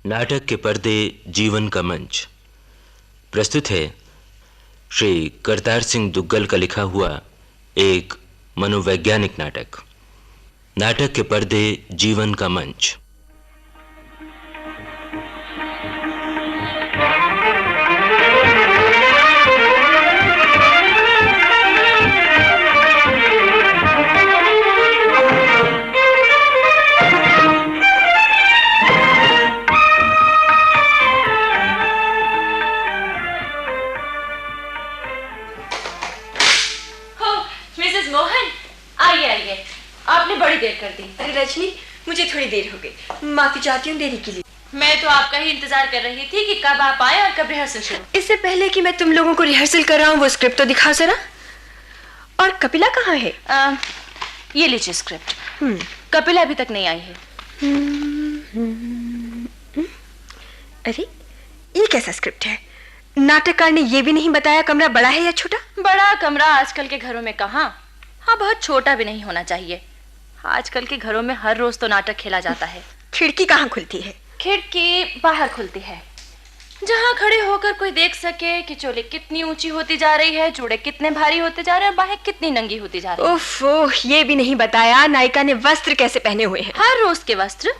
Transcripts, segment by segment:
नाटक के पर्दे जीवन का मंच प्रस्तुत है श्री करतार सिंह दुग्गल का लिखा हुआ एक मनोवैज्ञानिक नाटक। नाटक के पर्दे जीवन का मंच। आपने बड़ी देर कर दी। अरे रजनी, मुझे थोड़ी देर हो गई, माफी चाहती हूँ देरी के लिए। मैं तो आपका ही इंतजार कर रही थी कि कब आप आए और कब रिहर्सल शुरू। इससे पहले कि मैं तुम लोगों को रिहर्सल कर रहा हूँ, वो स्क्रिप्ट तो दिखाओ जरा। और कपिला कहाँ है? ये लीजिए स्क्रिप्ट। कपिला अभी तक नहीं आई है। अरे ये कैसा स्क्रिप्ट है? नाटककार ने ये भी नहीं बताया कमरा बड़ा है या छोटा। बड़ा कमरा आजकल के घरों में कहाँ, हाँ बहुत छोटा भी नहीं होना चाहिए। आजकल के घरों में हर रोज तो नाटक खेला जाता है। खिड़की कहाँ खुलती है? खिड़की बाहर खुलती है, जहाँ खड़े होकर कोई देख सके कि चोली कितनी ऊंची होती जा रही है, जूड़े कितने भारी होते जा रहे हैं और बाहें कितनी नंगी होती जा रही है। ओफो, ये भी नहीं बताया नायिका ने वस्त्र कैसे पहने हुए हैं। हर रोज के वस्त्र?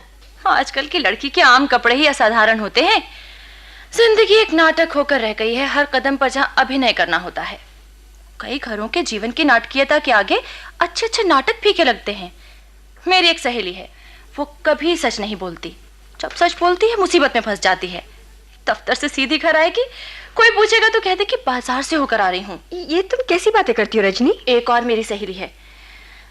आजकल की लड़की के आम कपड़े ही असाधारण होते हैं। जिंदगी एक नाटक होकर रह गई है, हर कदम पर जहाँ अभिनय करना होता है। कई घरों के जीवन की नाटकीयता के आगे अच्छे अच्छे नाटक फीके लगते हैं। मेरी एक सहेली है, वो कभी सच नहीं बोलती। जब सच बोलती है मुसीबत में फंस जाती है। दफ्तर से सीधी घर आएगी, कोई पूछेगा तो कहते कि बाजार से होकर आ रही हूँ। ये तुम कैसी बातें करती हो रजनी? एक और मेरी सहेली है,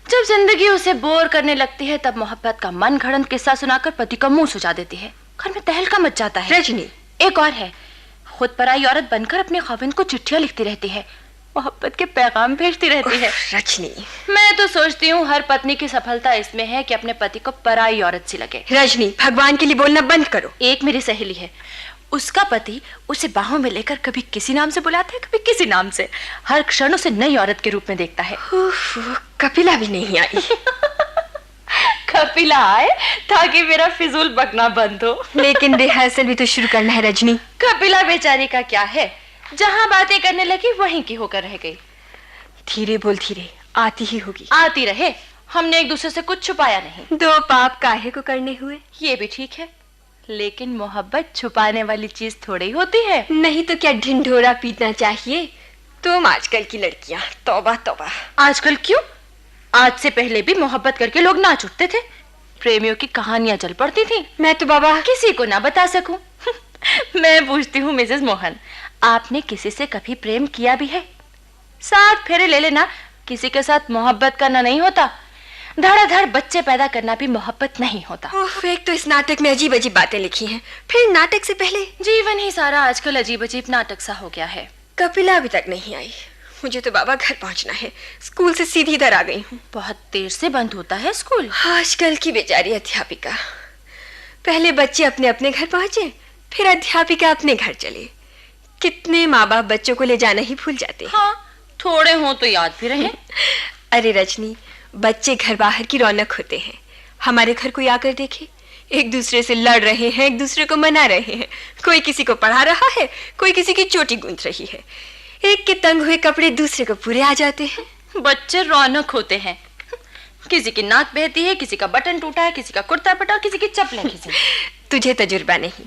जब जिंदगी उसे बोर करने लगती है तब मोहब्बत का मन घड़न किस्सा सुनाकर पति का मुंह सुझा देती है। घर में तहलका मच जाता है। रजनी, एक और है, खुद पराई औरत बनकर अपने खाविंद को चिट्ठियां लिखती रहती है, मोहब्बत के पैगाम भेजती रहती है। रजनी, मैं तो सोचती हूँ हर पत्नी की सफलता इसमें है कि अपने पति को पराई औरत सी लगे। रजनी, भगवान के लिए बोलना बंद करो। एक मेरी सहेली है, उसका पति उसे बाहों में लेकर कभी किसी नाम से बुलाता है, कभी किसी नाम से। हर क्षण उसे नई औरत के रूप में देखता है। कपिला भी नहीं आई। कपिला आए ताकि मेरा फिजूल बकना बंद हो। लेकिन रिहर्सल भी तो शुरू करना है रजनी। कपिला बेचारी का क्या है, जहाँ बातें करने लगी वहीं की होकर रह गई। धीरे बोल, धीरे, आती ही होगी। आती रहे, हमने एक दूसरे से कुछ छुपाया नहीं। दो पाप काहे को करने हुए। ये भी ठीक है, लेकिन मोहब्बत छुपाने वाली चीज थोड़ी होती है। नहीं तो क्या ढिंढोरा पीटना चाहिए। तुम आजकल की लड़कियां, तौबा तौबा। आजकल क्यों? आज से पहले भी मोहब्बत करके लोग नाच उठते थे, प्रेमियों की कहानियां चल पड़ती थी। मैं तो बाबा किसी को ना बता सकूं। मैं पूछती हूँ मिसेस मोहन, आपने किसी से कभी प्रेम किया भी है? 7 फेरे ले लेना, किसी के साथ मोहब्बत करना नहीं होता। धड़ाधड़ बच्चे पैदा करना भी मोहब्बत नहीं होता। एक तो इस नाटक में अजीब अजीब बातें लिखी हैं, फिर नाटक से पहले जीवन ही सारा आजकल अजीब अजीब नाटक सा हो गया है। कपिला अभी तक नहीं आई। मुझे तो बाबा घर पहुंचना है, स्कूल से सीधी इधर आ गई हूँ। बहुत देर से बंद होता है स्कूल। आजकल की बेचारी अध्यापिका, पहले बच्चे अपने अपने घर पहुंचे, फिर अध्यापिका अपने घर चले। कितने माँ बाप बच्चों को ले जाना ही भूल जाते हैं। हाँ, थोड़े हों तो याद भी रहे। अरे रजनी, बच्चे घर बाहर की रौनक होते हैं। हमारे घर कोई आकर देखे, एक दूसरे से लड़ रहे हैं, एक दूसरे को मना रहे हैं, कोई किसी को पढ़ा रहा है, कोई किसी की चोटी गूंथ रही है। एक के तंग हुए कपड़े दूसरे को पूरे आ जाते हैं। बच्चे रौनक होते हैं। किसी की नाक बहती है, किसी का बटन टूटा है, किसी का कुर्ता फटा और किसी की चप्पलें खींची। तुझे तजुर्बा नहीं,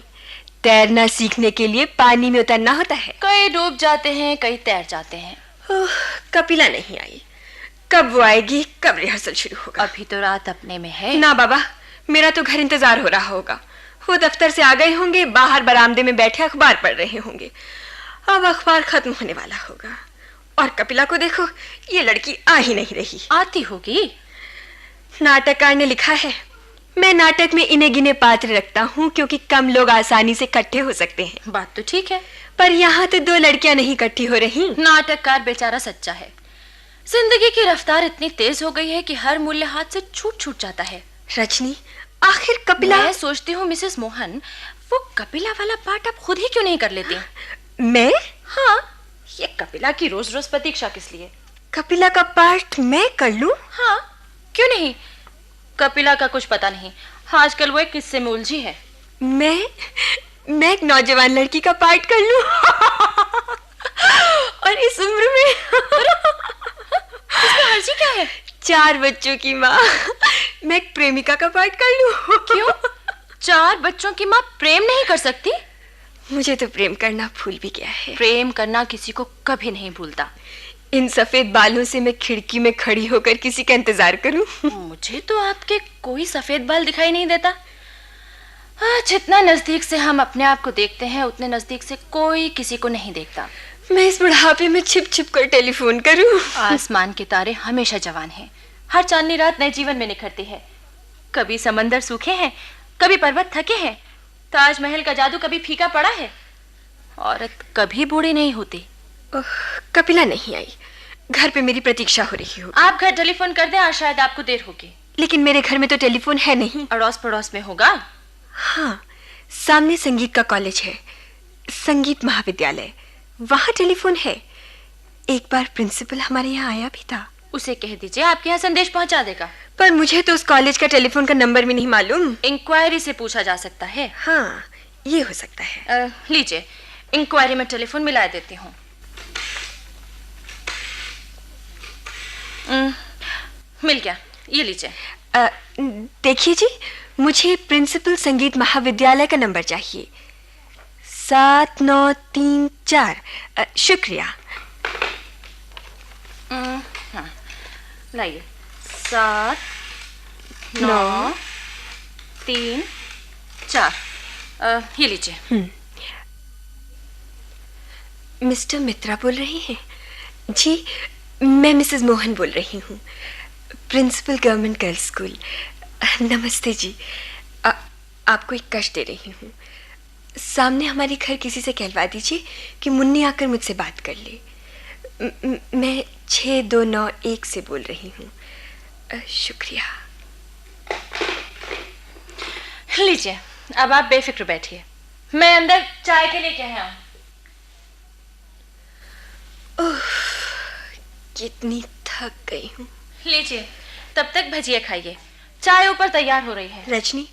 तैरना सीखने के लिए पानी में उतरना होता है। कई डूब जाते हैं, कई तैर जाते हैं। कपिला नहीं आई, कब वो आएगी, कब रिहर्सल शुरू होगा? अभी तो रात अपने में है। ना बाबा, मेरा तो घर इंतजार हो रहा होगा। वो दफ्तर से आ गए होंगे, बाहर बरामदे में बैठे अखबार पढ़ रहे होंगे। अब अखबार खत्म होने वाला होगा और कपिला को देखो, ये लड़की आ ही नहीं रही। आती होगी। नाटककार ने लिखा है, मैं नाटक में इन्हें गिने पात्र रखता हूँ क्योंकि कम लोग आसानी से इकट्ठे हो सकते हैं। बात तो ठीक है, पर यहाँ तो 2 लड़कियां नहीं इकट्ठी हो रही। नाटककार बेचारा सच्चा है। जिंदगी की रफ्तार इतनी तेज हो गई है कि हर मूल्य हाथ से छूट जाता है। रजनी, आखिर कपिला। मैं सोचती हूँ मिसेस मोहन, वो कपिला वाला पार्ट आप खुद ही क्यों नहीं कर लेती? मैं? हाँ, ये कपिला की रोज रोज प्रतीक्षा किस लिए? कपिला का पार्ट मैं कर लूं? हाँ, क्यों नहीं। कपिला का कुछ पता नहीं, आजकल वो एक किस्से में उलझी है। मैं एक नौजवान लड़की का पार्ट कर लूं और इस उम्र में इसमें हर्जी क्या है? 4 बच्चों की माँ। मैं एक प्रेमिका का पार्ट कर लूं। क्यों? 4 बच्चों की माँ प्रेम नहीं कर सकती? मुझे तो प्रेम करना भूल भी गया है। प्रेम करना किसी को कभी नहीं भूलता। इन सफेद बालों से मैं खिड़की में खड़ी होकर किसी का इंतजार करूं? मुझे तो आपके कोई सफेद बाल दिखाई नहीं देता। जितना नजदीक से हम अपने आप को देखते हैं उतने नजदीक से कोई किसी को नहीं देखता। मैं इस बुढ़ापे में छिप छिप कर टेलीफोन करूं? आसमान के तारे हमेशा जवान हैं। हर चांदनी रात नए जीवन में निखरती है। कभी समंदर सूखे हैं, कभी पर्वत थके हैं, ताजमहल का जादू कभी फीका पड़ा है। औरत कभी बूढ़ी नहीं होती। कपिला नहीं आई। घर पे मेरी प्रतीक्षा हो रही हो। आप घर टेलीफोन कर दें, आज शायद आपको देर होगी। लेकिन मेरे घर में तो टेलीफोन है नहीं। अड़ोस पड़ोस में होगा। हाँ, सामने संगीत का कॉलेज है, संगीत महाविद्यालय, वहाँ टेलीफोन है। एक बार प्रिंसिपल हमारे यहाँ आया भी था। उसे कह दीजिए आपके यहाँ संदेश पहुँचा देगा। पर मुझे तो उस कॉलेज का टेलीफोन का नंबर भी नहीं मालूम। इंक्वायरी से पूछा जा सकता है। हाँ, ये हो सकता है। लीजिए, इंक्वायरी में टेलीफोन मिला देती हूँ। मिल गया, ये लीजिए। देखिए जी, मुझे प्रिंसिपल संगीत महाविद्यालय का नंबर चाहिए। 7934। शुक्रिया। हाँ, लाइए। 7 9 3 4। ये लीजिए। मिस्टर मित्रा बोल रही हैं? जी, मैं मिसेस मोहन बोल रही हूँ, प्रिंसिपल गवर्नमेंट गर्ल्स स्कूल। नमस्ते जी। आपको एक कष्ट दे रही हूँ। सामने हमारे घर किसी से कहलवा दीजिए कि मुन्नी आकर मुझसे बात कर ले। मैं 6291 से बोल रही हूँ। शुक्रिया। लीजिए, अब आप बेफिक्र बैठिए, मैं अंदर चाय के लिए कह आऊं। कितनी थक गई हूँ। लीजिए, तब तक भजिया खाइए, चाय ऊपर तैयार हो रही है। रजनी,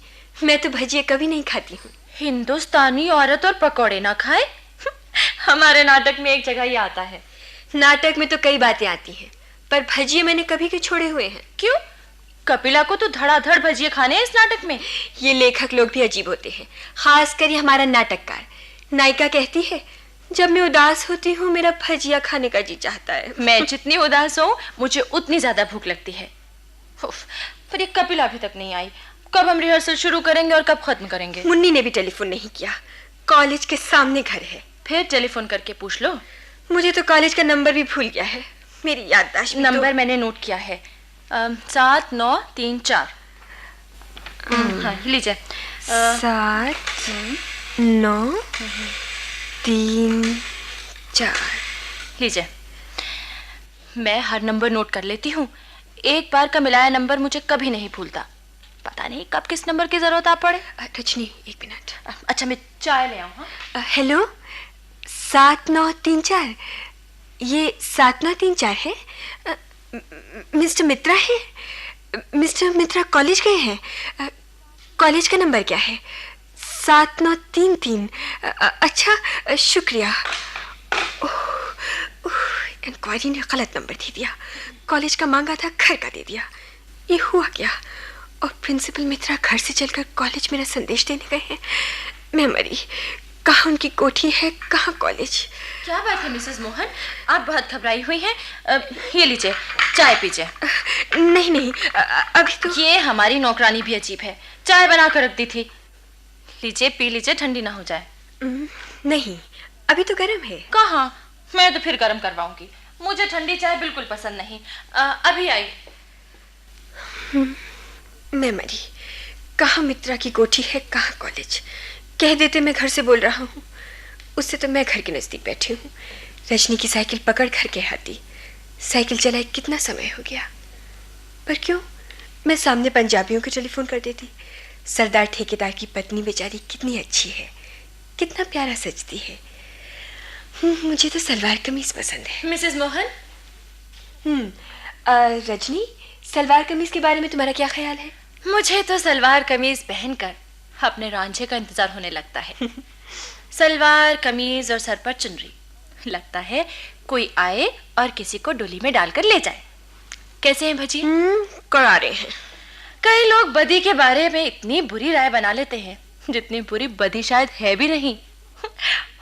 मैं तो भजिया कभी नहीं खाती हूँ। हिंदुस्तानी औरत और पकौड़े ना खाए? हमारे नाटक में एक जगह ये आता है। नाटक में तो कई बातें आती हैं, पर भजिए मैंने कभी के छोड़े हुए हैं। क्यों? कपिला को तो धड़ाधड़ भजिए खाने हैं इस नाटक में। ये लेखक लोग भी अजीब होते हैं, खासकर ये हमारा नाटककार। नायिका कहती है, जब मैं उदास होती हूँ मेरा भजिया खाने का जी चाहता है। मैं जितनी उदास हूँ मुझे उतनी ज्यादा भूख लगती है। पर ये कपिला अभी तक नहीं आई। कब हम रिहर्सल शुरू करेंगे और कब खत्म करेंगे? मुन्नी ने भी टेलीफोन नहीं किया। कॉलेज के सामने घर है। फिर टेलीफोन करके पूछ लो। मुझे तो कॉलेज का नंबर भी भूल गया है। मेरी याददाश्त भी नंबर मैंने नोट किया है, 7934। हाँ, लीजिए। 7934। लीजिए, मैं हर नंबर नोट कर लेती हूँ। एक बार का मिलाया नंबर मुझे कभी नहीं भूलता। पता नहीं कब किस नंबर की जरूरत आ पड़े। रजनी, एक मिनट। अच्छा, मैं चाय ले आऊँ? हाँ? हेलो, 7934। ये 7934 है? मिस्टर मित्रा है? मिस्टर मित्रा कॉलेज गए हैं? कॉलेज का नंबर क्या है? 7933। अच्छा, शुक्रिया। इंक्वायरी ने गलत नंबर दे दिया। कॉलेज का मांगा था, घर का दे दिया। ये हुआ क्या? और प्रिंसिपल मित्रा घर से चलकर कॉलेज मेरा संदेश देने गए हैं। मैं मरी। कहाँ उनकी कोठी है, कहाँ कॉलेज? क्या बात है मिसेस मोहन, आप बहुत घबराई हुई हैं। ये लीजिए, चाय पीजिए। नहीं नहीं, अभी तो। ये हमारी नौकरानी भी अजीब है, चाय बना कर रख दी थी। लीजिए, पी लीजिए, ठंडी ना हो जाए। नहीं, अभी तो गर्म है। कहाँ? मैं तो फिर गर्म करवाऊंगी। मुझे ठंडी चाय बिल्कुल पसंद नहीं। अभी आई। मैं मरी। कहाँ मित्रा की कोठी है, कहाँ कॉलेज? कह देते मैं घर से बोल रहा हूँ। उससे तो मैं घर के नजदीक बैठी हूँ। रजनी की साइकिल पकड़ घर के आती। साइकिल चलाए कितना समय हो गया। पर क्यों, मैं सामने पंजाबियों को टेलीफोन कर देती। सरदार ठेकेदार की पत्नी बेचारी कितनी अच्छी है, कितना प्यारा सजती है। मुझे तो सलवार कमीज पसंद है। मिसेस मोहन। रजनी, सलवार कमीज के बारे में तुम्हारा क्या ख्याल है? मुझे तो सलवार कमीज पहनकर अपने रांझे का इंतजार होने लगता है। सलवार कमीज और सर पर चुनरी, लगता है कोई आए और किसी को डोली में डालकर ले जाए। कैसे हैं भजी? करारे हैं। कई लोग बदी के बारे में इतनी बुरी राय बना लेते हैं जितनी बुरी बदी शायद है भी नहीं।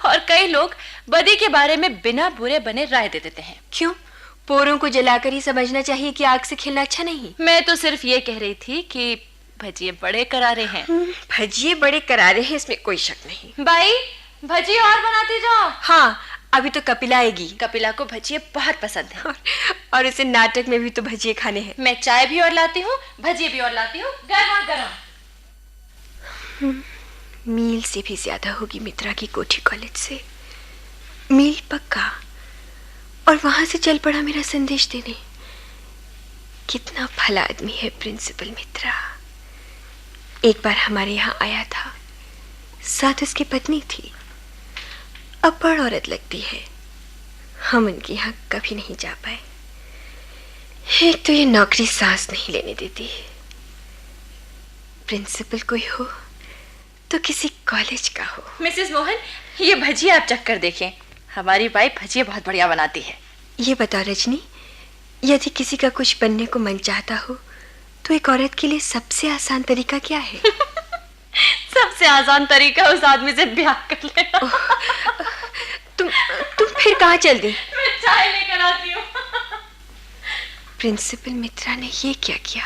और कई लोग बदी के बारे में बिना बुरे बने राय दे देते हैं। क्यों? पोरों को जलाकर ही समझना चाहिए कि आग से खेलना अच्छा नहीं। मैं तो सिर्फ ये कह रही थी कि भजिए बड़े करारे हैं। भजिए बड़े करारे हैं, इसमें कोई शक नहीं। बाई, भजिए और बनाती जाओ। हाँ, अभी तो कपिला आएगी। कपिला को भजिए बहुत पसंद है। और उसे नाटक में भी तो भजिए खाने हैं। मैं चाय भी और लाती हूँ, भजिए भी और लाती हूँ, गरमा गरम। मील से भी ज्यादा होगी मित्रा की कोठी कॉलेज से, मील पक्का। और वहां से चल पड़ा मेरा संदेश देने। कितना भला आदमी है प्रिंसिपल मित्रा। एक बार हमारे यहाँ आया था, साथ उसकी पत्नी थी। अब्बड़ औरत लगती है। हम उनके यहाँ कभी नहीं जा पाए। एक तो ये नौकरी सांस नहीं लेने देती। प्रिंसिपल कोई हो तो किसी कॉलेज का हो। मिसेस मोहन, ये भजिए आप चक्कर देखें। हमारी बाई भजिए बहुत बढ़िया बनाती है। ये बता रजनी, यदि किसी का कुछ बनने को मन चाहता हो तो एक औरत के लिए सबसे आसान तरीका क्या है? सबसे आसान तरीका उस आदमी से ब्याह कर लेना। तुम फिर कहाँ चल दी? मैं चाय लेकर आती हूँ। प्रिंसिपल मित्रा ने ये क्या किया?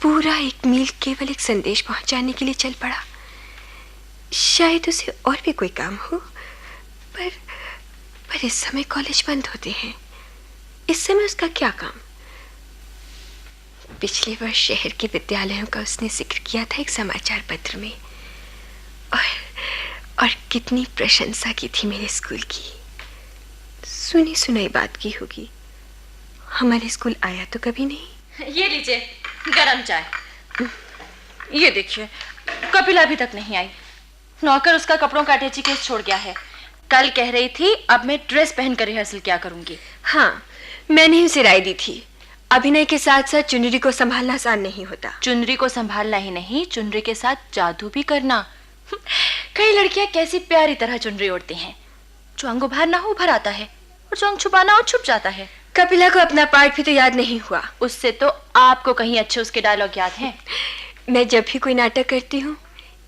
पूरा 1 मील केवल एक संदेश पहुंचाने के लिए चल पड़ा। शायद उसे और भी कोई काम हो, पर इस समय कॉलेज बंद होते हैं। इस समय उसका क्या काम? पिछले वर्ष शहर के विद्यालयों का उसने जिक्र किया था एक समाचार पत्र में, और कितनी प्रशंसा की थी मेरे स्कूल की। सुनी सुनाई बात की होगी। हमारे स्कूल आया तो कभी नहीं। ये लीजिए गरम चाय। ये देखिए, कपिला अभी तक नहीं आई। नौकर उसका कपड़ों का अटैची केस छोड़ गया है। कल कह रही थी अब मैं ड्रेस पहनकर रिहर्सल क्या करूंगी। हाँ, मैंने उसे राय दी थी। अभिनय के साथ साथ चुनरी को संभालना आसान नहीं होता। चुनरी को संभालना ही नहीं, चुनरी के साथ जादू भी करना। कई लड़कियां कैसी प्यारी तरह चुनरी ओढ़ती हैं। जो अंग उभार ना हो उभर आता है, और जो अंग छुपाना हो छुप जाता है। कपिला को अपना पार्ट भी तो याद नहीं हुआ। उससे तो आपको कहीं अच्छे उसके डायलॉग याद हैं। मैं जब भी कोई नाटक करती हूँ,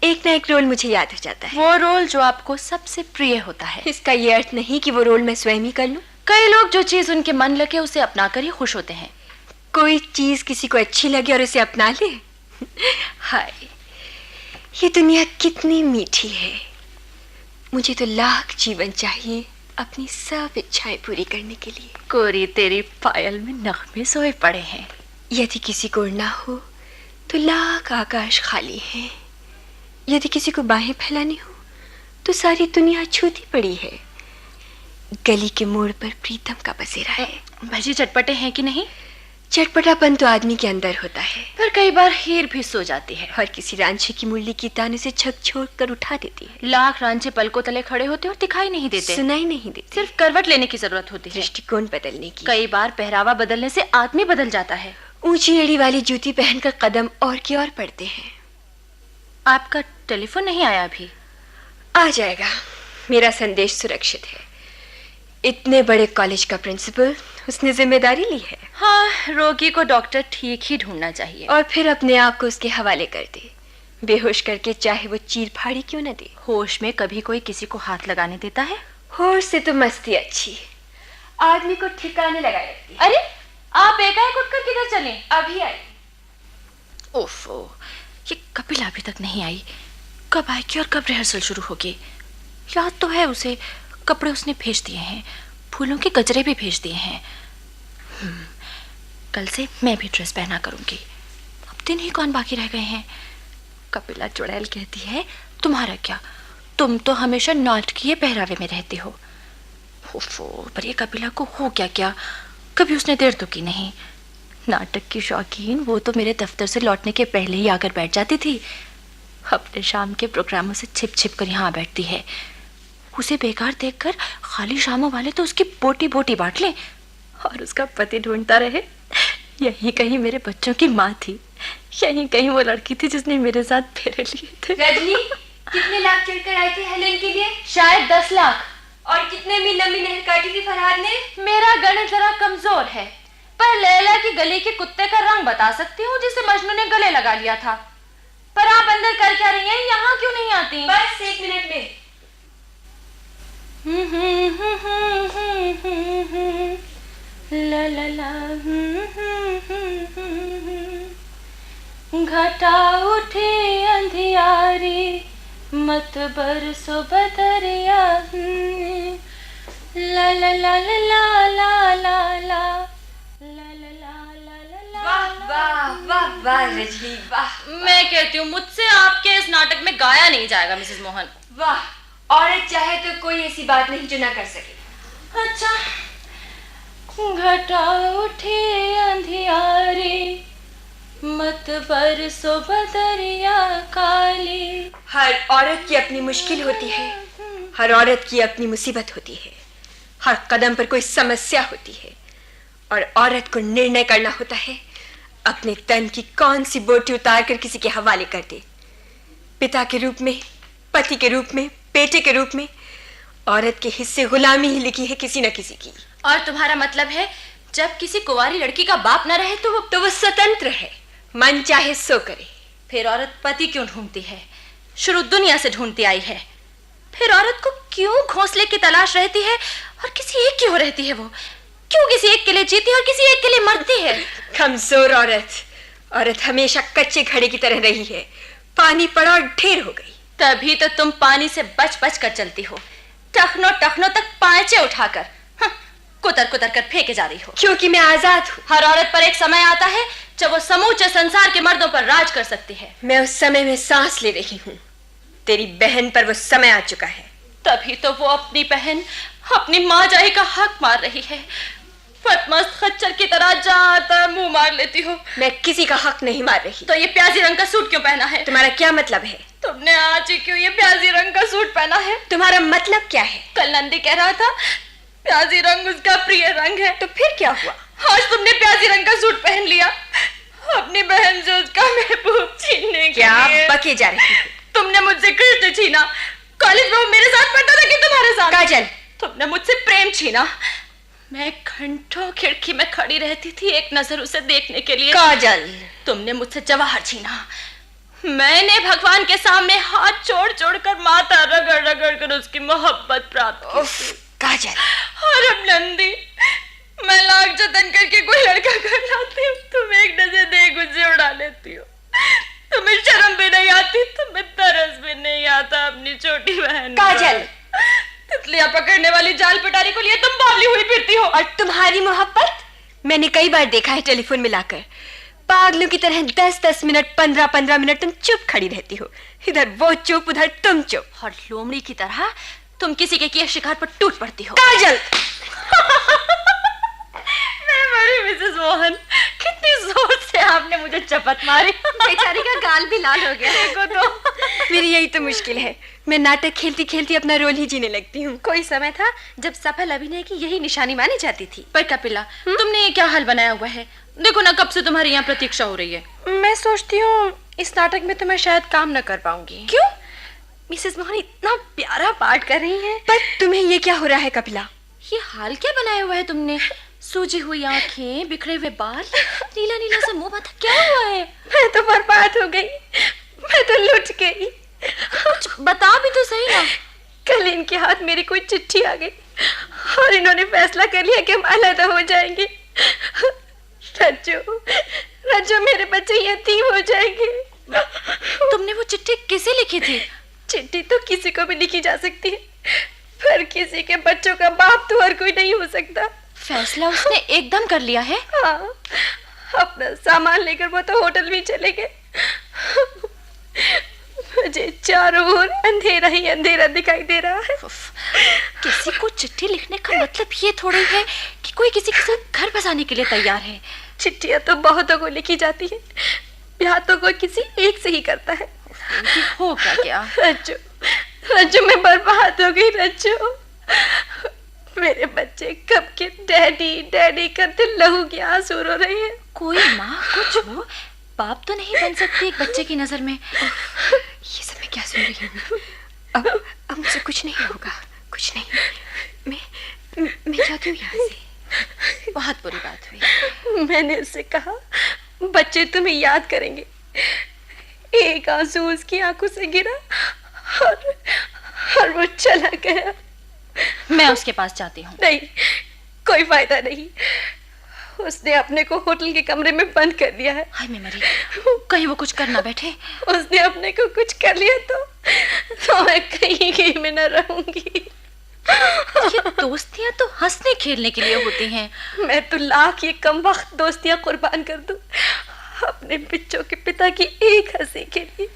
एक ना एक रोल मुझे याद हो जाता है। वो रोल जो आपको सबसे प्रिय होता है। इसका ये अर्थ नहीं कि वो रोल मैं स्वयं ही कर लूं। कई लोग जो चीज उनके मन लगे उसे अपना कर ही खुश होते हैं। कोई चीज किसी को अच्छी लगे और उसे अपना ले। हाय, ये दुनिया कितनी मीठी है। मुझे तो लाख जीवन चाहिए अपनी सब इच्छाएं पूरी करने के लिए। कोरी तेरी पायल में नगमे सोए पड़े हैं। यदि किसी को उड़ना हो तो लाख आकाश खाली है। यदि किसी को बाहें फैलानी हो तो सारी दुनिया छूती पड़ी है। गली के मोड़ पर प्रीतम का बसेरा है। भजी चटपटे हैं कि नहीं? चटपटापन तो आदमी के अंदर होता है, पर कई बार हीर भी सो जाती है और किसी रांझे की मुरली की तान उसे झकझोर कर उठा देती है। लाख रांझे पलकों तले खड़े होते और दिखाई नहीं देते, सुनाई नहीं देते। सिर्फ करवट लेने की जरूरत होती है, दृष्टिकोण बदलने की। कई बार पहरावा बदलने से आदमी बदल जाता है। ऊंची एड़ी वाली जूती पहनकर कदम और की ओर पड़ते हैं। आपका टेलीफोन नहीं आया अभी? आ जाएगा। मेरा संदेश सुरक्षित है। इतने बड़े कॉलेज का प्रिंसिपल, उसने जिम्मेदारी ली है। हाँ, रोगी को डॉक्टर ठीक ही ढूंढना चाहिए और फिर अपने आप को उसके हवाले कर दे, बेहोश करके, चाहे वो चीर फाड़ी क्यों न दे। होश में कभी कोई किसी को हाथ लगाने देता है? होश से तो मस्ती अच्छी, आदमी को ठिकाने लगा देती है। अरे, आप एकाएक उठकर किधर चले? अभी आई। ओफो, ये कपिला अभी तक नहीं आई। कब आएगी और कब रिहर्सल शुरू होगी? याद तो है उसे, कपड़े उसने भेज दिए हैं, फूलों के गजरे भी भेज दिए हैं। कल से मैं भी ड्रेस पहना करूंगी। अब दिन ही कौन बाकी रह गए हैं। कपिला चुड़ैल कहती है, तुम्हारा क्या, तुम तो हमेशा नाटकीय पहरावे में रहती हो। ओफो, पर ये कपिला को हो क्या क्या, कभी उसने देर तो की नहीं। नाटक की शौकीन वो तो मेरे दफ्तर से लौटने के पहले ही आकर बैठ जाती थी। अपने शाम के प्रोग्रामों से छिप छिप कर यहाँ बैठती है। उसे बेकार देखकर खाली शामों वाले तो उसकी बोटी बोटी बांट लें, और उसका पति ढूंढता रहे। यही कहीं मेरे बच्चों की माँ थी, यहीं कहीं वो लड़की थी जिसने मेरे साथ फेरे लिए थे। रजनी, कितने लाख चढ़कर आए थे हेलेन के लिए? शायद 10 लाख। और कितने मील लंबी नहर काटी थी फरहाद ने? मेरा गणित जरा कमजोर है, पर लैला की गले के कुत्ते का रंग बता सकती हूँ जिसे मजनू ने गले लगा लिया था। पर आप अंदर कर क्या रही हैं? यहाँ क्यों नहीं आती? बस 1 मिनट में। ला ला ला। घटा उठी अंधियारी, मत बरसो बदरिया। ला ला ला ला ला ला ला ला ला ला ला। वाह वाह वाह वाह रजनी वाह। मैं कहती हूँ मुझसे आपके इस नाटक में गाया नहीं जाएगा मिसेस मोहन। वाह, औरत चाहे तो कोई ऐसी बात नहीं जो ना कर सके। अच्छा, घटा उठी अंधियारी, मत बरसो बदरिया काली। हर औरत की अपनी मुश्किल होती है, हर औरत की अपनी मुसीबत होती है, हर कदम पर कोई समस्या होती है और औरत को निर्णय करना होता है अपने तन की कौन सी बोटी उतार कर किसी के हवाले कर दे। पिता के रूप में, पति के रूप में, बेटे के रूप में औरत के हिस्से गुलामी ही लिखी है किसी न किसी की। और तुम्हारा मतलब है जब किसी कुंवारी लड़की का बाप न रहे तो वो स्वतंत्र है, मन चाहे सो करे। फिर औरत पति क्यों ढूंढती है? शुरू दुनिया से ढूंढती आई है। फिर औरत को क्यों घोंसले की तलाश रहती है और किसी एक की हो रहती है? वो क्यों किसी एक के लिए जीती है और किसी एक के लिए मरती है? कमजोर औरत हमेशा कच्चे घड़े की तरह रही है, पानी पड़ा और ढेर हो गई। तभी तो तुम पानी से बच बच कर चलती हो, टखनों टखनों तक पांचे उठाकर कुतर कुतर कर फेंके जा रही हो। क्योंकि मैं आजाद हूँ। हर औरत पर एक समय आता है जब वो समूचे संसार के मर्दों पर राज कर सकती है। मैं उस समय में सांस ले रही हूँ। तेरी बहन पर वो समय आ चुका है। तभी तो वो अपनी बहन, अपनी माँ जाही का हक मार रही है। फतमस्त खच्चर की तरह जहाँ आता मुंह मार लेती हो। मैं किसी का हक नहीं मार रही। तो ये प्याजी रंग का सूट क्यों पहना है? तुम्हारा क्या मतलब है? तुमने आज ही क्यों ये प्याजी रंग का सूट पहना है? तुम्हारा मतलब क्या है? कल नंदी कह रहा था प्याजी रंग उसका प्रिय रंग है। तो फिर क्या हुआ? आज तुमने प्याजी रंग का सूट पहन लिया, अपनी बहन जो उसका महबूब छीनने के क्या लिए। बके जा रही हो? तुमने मुझसे कृष्ण छीना। कॉलेज में वो मेरे साथ पढ़ता था कि तुम्हारे साथ? काजल, तुमने मुझसे प्रेम छीना। मैं घंटों खिड़की में खड़ी रहती थी एक नजर उसे देखने के लिए। काजल, तुमने मुझसे जवाहर छीना। मैंने भगवान के सामने हाथ जोड़ जोड़ कर माथा रगड़ रगड़ कर उसकी मोहब्बत प्राप्त की। काजल, और अब नंदी, मैं लाख जतन करके कोई लड़का कर लाती हूँ, तुम एक नजर देख उसे उड़ा लेती हो। तुम्हें शर्म भी नहीं आती, तुम्हें तरस भी नहीं आता अपनी छोटी बहन। काजल, तितलियां पकड़ने वाली जाल पिटारी को लिए तुम बावली हुई फिरती हो। और तुम्हारी मोहब्बत मैंने कई बार देखा है टेलीफोन मिलाकर। पागलों की तरह 10-10 मिनट, 15-15 मिनट तुम चुप खड़ी रहती हो। इधर वो चुप, उधर तुम चुप। और लोमड़ी की तरह तुम किसी के किए शिकार पर टूट पड़ती हो। काजल, मैं मरी मिसेस मोहन, कितनी जोर से आपने मुझे चपत मारी। बेचारी का गाल भी लाल हो गया। देखो तो मेरी यही तो मुश्किल है, मैं नाटक खेलती खेलती अपना रोल ही जीने लगती हूँ। कोई समय था जब सफल अभिनय की यही निशानी मानी जाती थी। पर कपिला, तुमने ये क्या हाल बनाया हुआ है? देखो ना, कब से तुम्हारी यहाँ प्रतीक्षा हो रही है। मैं सोचती हूँ इस नाटक में तो मैं शायद काम न कर पाऊंगी। क्यों? मिसेस मोहन इतना प्यारा पाठ कर रही हैं। पर तुम्हें ये क्या हो रहा है कपिला? ये हाल क्या बनाया हुआ है तुमने? सूजी हुई आंखें, बिखरे हुए बाल, नीला नीला सा मुंह, माथा, क्या हुआ है? मैं तो बर्बाद हो गई, मैं तो लुट गई। कुछ बता भी तो सही ना। कल इनके हाथ मेरी कोई चिट्ठी आ गई और इन्होंने फैसला कर लिया कि हम अलग हो जाएंगे। रज्जो, मेरे बच्चे यतीम हो जाएंगे। तुमने वो चिट्ठी किसे लिखी थी? चिट्ठी तो किसी को भी लिखी जा सकती है, पर किसी के बच्चों का बाप तो हर कोई नहीं हो सकता। फैसला उसने एकदम कर लिया है? हाँ, अपना सामान लेकर वो तो होटल में चले गए। मुझे चारों ओर अंधेरा ही अंधेरा दिखाई दे रहा है। किसी को चिट्ठी लिखने का मतलब ये थोड़ी है कि कोई किसी के साथ घर बसाने के लिए तैयार है। चिट्ठियां तो बहुतों को लिखी जाती है, ब्याह तो कोई किसी एक से ही करता है। होगा क्या? रज्जू, मैं बर्बाद हो गई। रज्जू, मेरे बच्चे कब के डैडी डैडी करते लहू की आंसू रो रहे हैं। कोई माँ कुछ हो, बाप तो नहीं बन सकती एक बच्चे की नजर में। ये सब मैं क्या सुन रही हूँ? अब मुझसे कुछ नहीं होगा, कुछ नहीं। मैं जाती हूँ यहाँ से। बहुत बुरी बात हुई। मैंने उससे कहा बच्चे तुम्हें याद करेंगे। एक आंसू उसकी आंखों से गिरा और वो चला गया। मैं उसके पास जाती हूँ। नहीं, कोई फायदा नहीं। उसने अपने को होटल के कमरे में बंद कर दिया है। हाय मैं मरी, कहीं वो कुछ कर ना बैठे। उसने अपने को कुछ कर लिया तो मैं कहीं की में न रहूंगी। ये दोस्तियां तो हंसने खेलने के लिए होती हैं। मैं तो लाख ये कम वक्त दोस्तियां कुर्बान कर दूं अपने बच्चों के पिता की एक हंसी के लिए।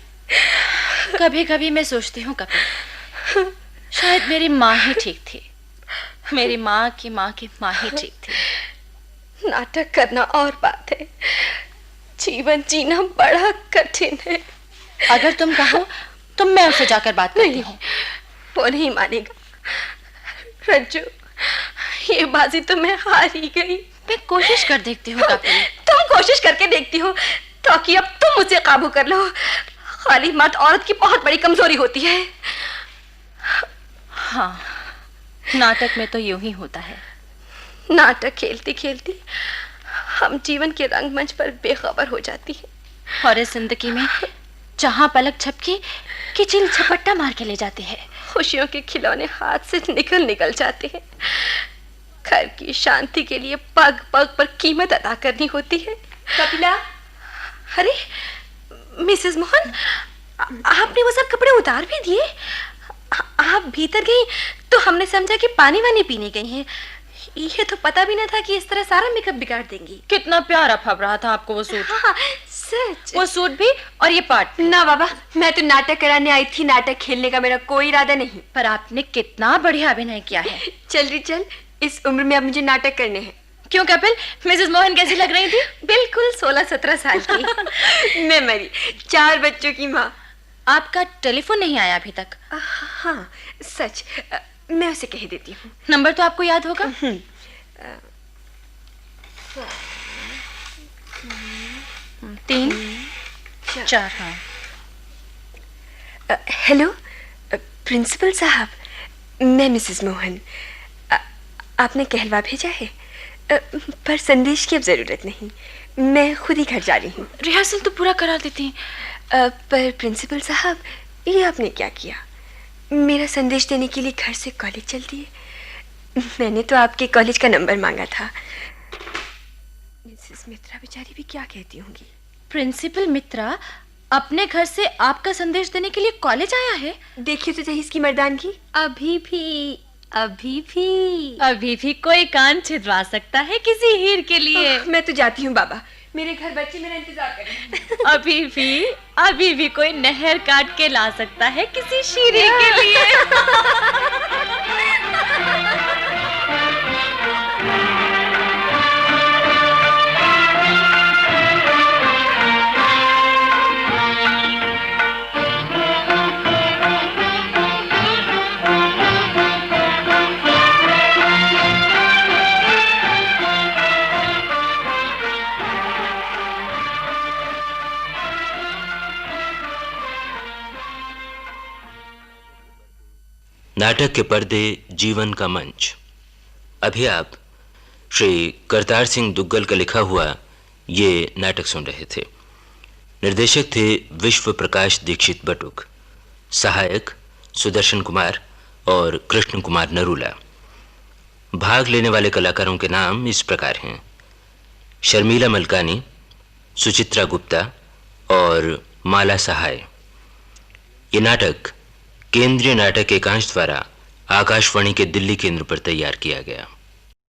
कभी कभी मैं सोचती हूँ कपिल, शायद मेरी माँ ही ठीक थी। मेरी माँ की माँ ही ठीक थी। नाटक करना और बात है, जीवन जीना बड़ा कठिन है। अगर तुम कहो तो मैं उससे जाकर बात करती हूँ। वो नहीं मानेगा। रज्जू, ये बाजी तो मैं हार ही गई। मैं कोशिश कर देखती हूँ कपिल। तुम कोशिश करके देखती हो ताकि अब तुम मुझे काबू कर लो। खाली मर्द औरत की बहुत बड़ी कमजोरी होती है। हाँ, नाटक में तो यूं ही होता है। नाटक खेलती खेलती हम जीवन के रंगमंच पर बेखबर हो जाती है और इस जिंदगी में जहां पलक झपकी कि चिल झपट्टा मार के ले जाती है। खुशियों के खिलौने हाथ से निकल जाते हैं। घर की शांति के लिए पग पग पर कीमत अदा करनी होती है। कपिला, अरे मिसेस मोहन, आपने वो सब कपड़े उतार भी दिए? आप भीतर गई तो हमने समझा कि पानी वानी पीने गई हैं। ये तो पता भी न था कि इस तरह सारा मेकअप बिगाड़ देंगी। कितना प्यारा फब रहा था आपको वो सूट। हाँ, सच। वो सूट भी और ये पार्ट। ना बाबा, मैं तो नाटक कराने आई थी, नाटक खेलने का मेरा कोई इरादा नहीं। पर आपने कितना बढ़िया अभिनय किया है। चल रही चल, इस उम्र में अब मुझे नाटक करने हैं। क्यों कपिल, मिसेस मोहन कैसी लग रही थी? बिल्कुल 16-17 साल की। मैं मरी, 4 बच्चों की माँ। आपका टेलीफोन नहीं आया अभी तक? हाँ सच, मैं उसे कह देती हूँ। नंबर तो आपको याद होगा। 3 4। हाँ। हेलो प्रिंसिपल साहब, मैं मिसेस मोहन। आपने कहलवा भेजा है, पर संदेश की अब जरूरत नहीं। मैं खुद ही घर जा रही हूँ। रिहर्सल तो पूरा करा देती हैं। पर प्रिंसिपल साहब, ये आपने क्या किया? मेरा संदेश देने के लिए घर से कॉलेज चल दिए। मैंने तो आपके कॉलेज का नंबर मांगा था। मिसेस मित्रा बेचारी भी क्या कहती होंगी। प्रिंसिपल मित्रा अपने घर से आपका संदेश देने के लिए कॉलेज आया है? देखिए तो सही इसकी मर्दानगी। अभी भी कोई कान छिदवा सकता है किसी हीर के लिए। मैं तो जाती हूँ बाबा, मेरे घर बच्चे मेरा इंतजार कर रहे हैं। अभी भी कोई नहर काट के ला सकता है किसी शीरे के लिए। नाटक के पर्दे, जीवन का मंच। अभी आप श्री करतार सिंह दुग्गल का लिखा हुआ ये नाटक सुन रहे थे। निर्देशक थे विश्व प्रकाश दीक्षित बटुक, सहायक सुदर्शन कुमार और कृष्ण कुमार नरूला। भाग लेने वाले कलाकारों के नाम इस प्रकार हैं: शर्मिला मलकानी, सुचित्रा गुप्ता और माला सहाय। ये नाटक केंद्रीय नाटक एकांश द्वारा आकाशवाणी के दिल्ली केंद्र पर तैयार किया गया।